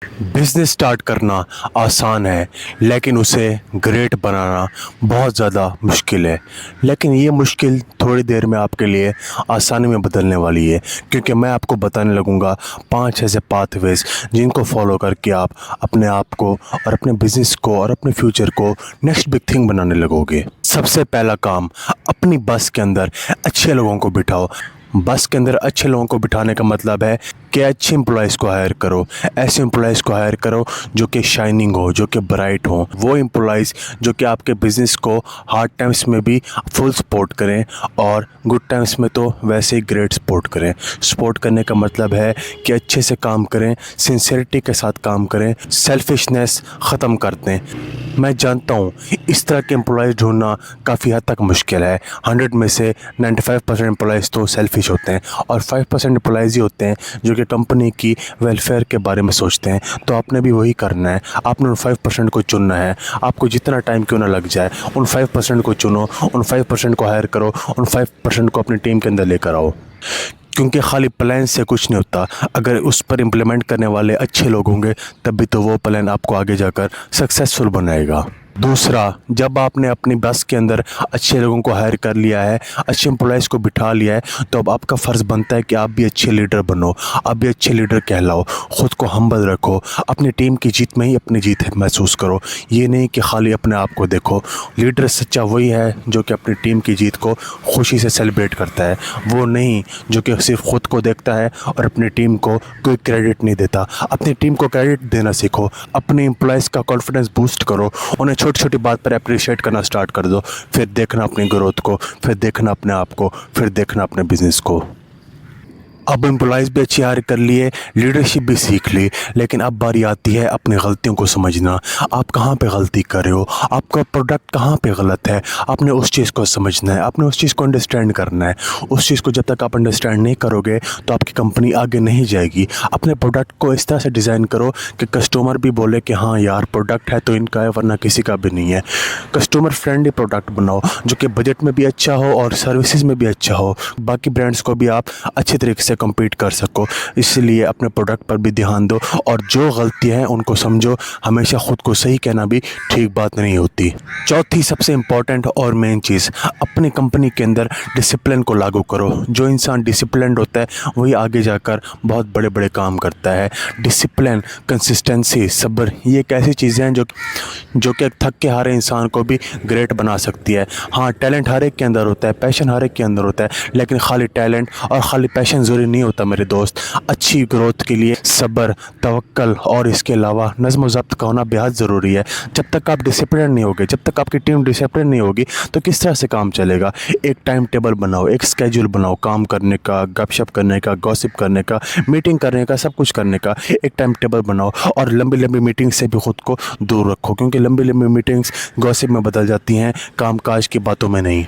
Business start करना आसान है, लेकिन उसे ग्रेट बनाना बहुत ज़्यादा मुश्किल है। लेकिन ये मुश्किल थोड़ी देर में आपके लिए आसानी में बदलने वाली है, क्योंकि मैं आपको बताने लगूँगा 5 ऐसे पाथवेज़ जिनको फॉलो करके आप अपने आप को और अपने बिज़नेस को और अपने फ्यूचर को नेक्स्ट बिग थिंग बनाने लगोगे। सबसे पहला काम, अपनी बस के अंदर अच्छे लोगों को बिठाओ। बस के अंदर अच्छे लोगों को बिठाने का मतलब है कि अच्छे एम्प्लॉयज़ को हायर करो। ऐसे एम्प्लॉयज़ को हायर करो जो कि शाइनिंग हो, जो कि ब्राइट हो। वो एम्प्लॉयज़ जो कि आपके बिज़नेस को हार्ड टाइम्स में भी फुल सपोर्ट करें और गुड टाइम्स में तो वैसे ही ग्रेट सपोर्ट करें। सपोर्ट करने का मतलब है कि अच्छे से काम करें, सिंसियरिटी के साथ काम करें, सेल्फिशनेस ख़त्म कर दें। मैं जानता हूँ इस तरह के एम्प्लॉयज़ ढूंढना काफ़ी हद तक मुश्किल है। 100 में से 95% एम्प्लॉयज़ तो सेल्फिश होते हैं और 5% एम्प्लॉयज़ ही होते हैं जो कि कंपनी की वेलफेयर के बारे में सोचते हैं। तो आपने भी वही करना है, आपने उन 5% को चुनना है। आपको जितना टाइम क्यों ना लग जाए, उन 5% को चुनो, उन 5% को हायर करो, उन 5% को अपनी टीम के अंदर लेकर आओ। क्योंकि खाली प्लान से कुछ नहीं होता, अगर उस पर इम्प्लीमेंट करने वाले अच्छे लोग होंगे तभी तो वो प्लान आपको आगे जाकर सक्सेसफुल बनाएगा। दूसरा, जब आपने अपनी बस के अंदर अच्छे लोगों को हायर कर लिया है, अच्छे एम्प्लॉयज़ को बिठा लिया है, तो अब आपका फ़र्ज़ बनता है कि आप भी अच्छे लीडर बनो, आप भी अच्छे लीडर कहलाओ। ख़ुद को हम्बल रखो, अपनी टीम की जीत में ही अपनी जीत महसूस करो। ये नहीं कि खाली अपने आप को देखो। लीडर सच्चा वही है जो कि अपनी टीम की जीत को खुशी से सेलिब्रेट करता है, वो नहीं जो कि सिर्फ ख़ुद को देखता है और अपनी टीम को कोई क्रेडिट नहीं देता। अपनी टीम को क्रेडिट देना सीखो, अपने एम्प्लॉयज़ का कॉन्फिडेंस बूस्ट करो, उन्हें छोटी छोटी बात पर अप्रिशिएट करना स्टार्ट कर दो। फिर देखना अपनी ग्रोथ को, फिर देखना अपने आप को, फिर देखना अपने बिजनेस को। अब एम्प्लॉयज़ भी अच्छी हायर कर लिए, लीडरशिप भी सीख ली, लेकिन अब बारी आती है अपनी गलतियों को समझना। आप कहाँ पे गलती कर रहे हो, आपका प्रोडक्ट कहाँ पे गलत है, आपने उस चीज़ को समझना है, आपने उस चीज़ को अंडरस्टैंड करना है। उस चीज़ को जब तक आप अंडरस्टैंड नहीं करोगे तो आपकी कंपनी आगे नहीं जाएगी। अपने प्रोडक्ट को इस तरह से डिज़ाइन करो कि कस्टमर भी बोले कि हाँ यार, प्रोडक्ट है तो इनका है, वरना किसी का भी नहीं है। कस्टमर फ्रेंडली प्रोडक्ट बनाओ जो कि बजट में भी अच्छा हो और सर्विसेज में भी अच्छा हो, बाकी ब्रांड्स को भी आप अच्छे तरीके से कम्पीट कर सको। इसलिए अपने प्रोडक्ट पर भी ध्यान दो और जो गलतियाँ हैं उनको समझो। हमेशा ख़ुद को सही कहना भी ठीक बात नहीं होती। चौथी सबसे इम्पॉर्टेंट और मेन चीज़, अपनी कंपनी के अंदर डिसिप्लिन को लागू करो। जो इंसान डिसिप्लिन्ड होता है वही आगे जाकर बहुत बड़े बड़े काम करता है। डिसिप्लिन, कंसिस्टेंसी, सब्र, ये एक ऐसी चीज़ें हैं जो कि एक थक के हारे इंसान को भी ग्रेट बना सकती है। हाँ, टैलेंट हर एक के अंदर होता है, पैशन हर एक के अंदर होता है, लेकिन खाली टैलेंट और खाली पैशन ज़रूरी नहीं होता मेरे दोस्त। अच्छी ग्रोथ के लिए सब्र, तवक्कल और इसके अलावा नज़्म और ज़ब्त का होना बेहद ज़रूरी है। जब तक आप डिसिप्लिन नहीं होगे, जब तक आपकी टीम डिसिप्लिन नहीं होगी, तो किस तरह से काम चलेगा। एक टाइम टेबल बनाओ, एक स्केड्यूल बनाओ, काम करने का, गपशप करने का, गॉसिप करने का, मीटिंग करने का, सब कुछ करने का एक टाइम टेबल बनाओ। और लंबी लंबी मीटिंग से भी ख़ुद को दूर रखो, क्योंकि लंबी लंबी मीटिंग्स गॉसिप में बदल जाती हैं, कामकाज की बातों में नहीं।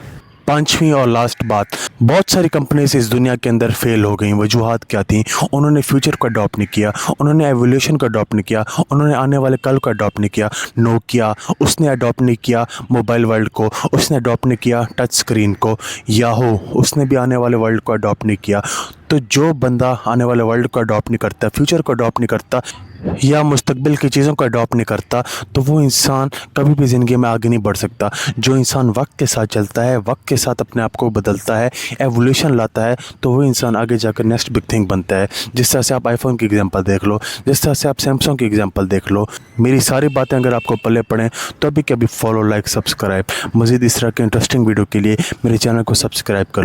पांचवी और लास्ट बात, बहुत सारी कंपनीज इस दुनिया के अंदर फेल हो गई। वजूहात क्या थी? उन्होंने फ्यूचर को अडॉप्ट नहीं किया, उन्होंने एवोल्यूशन को अडॉप्ट नहीं किया, उन्होंने आने वाले कल को अडॉप्ट नहीं किया। नोकिया, उसने अडॉप्ट नहीं किया मोबाइल वर्ल्ड को, उसने अडॉप्ट नहीं किया टच स्क्रीन को। याहू, उसने भी आने वाले वर्ल्ड को अडॉप्ट नहीं किया। तो जो बंदा आने वाले वर्ल्ड को अडॉप्ट नहीं करता, फ्यूचर को अडॉप्ट नहीं करता या मुस्तकबिल की चीज़ों को अडॉप्ट नहीं करता, तो वो इंसान कभी भी ज़िंदगी में आगे नहीं बढ़ सकता। जो इंसान वक्त के साथ चलता है, वक्त के साथ अपने आप को बदलता है, एवोल्यूशन लाता है, तो वो इंसान आगे जाकर नेक्स्ट बिग थिंग बनता है। जिस तरह से आप आईफोन की एग्जांपल देख लो, जिस तरह से आप सैमसंग की एग्जांपल देख लो। मेरी सारी बातें अगर आपको पल्ले पड़ें तो अभी के अभी फॉलो, लाइक, सब्सक्राइब। मज़ीद इस तरह के इंटरेस्टिंग वीडियो के लिए मेरे चैनल को सब्सक्राइब कर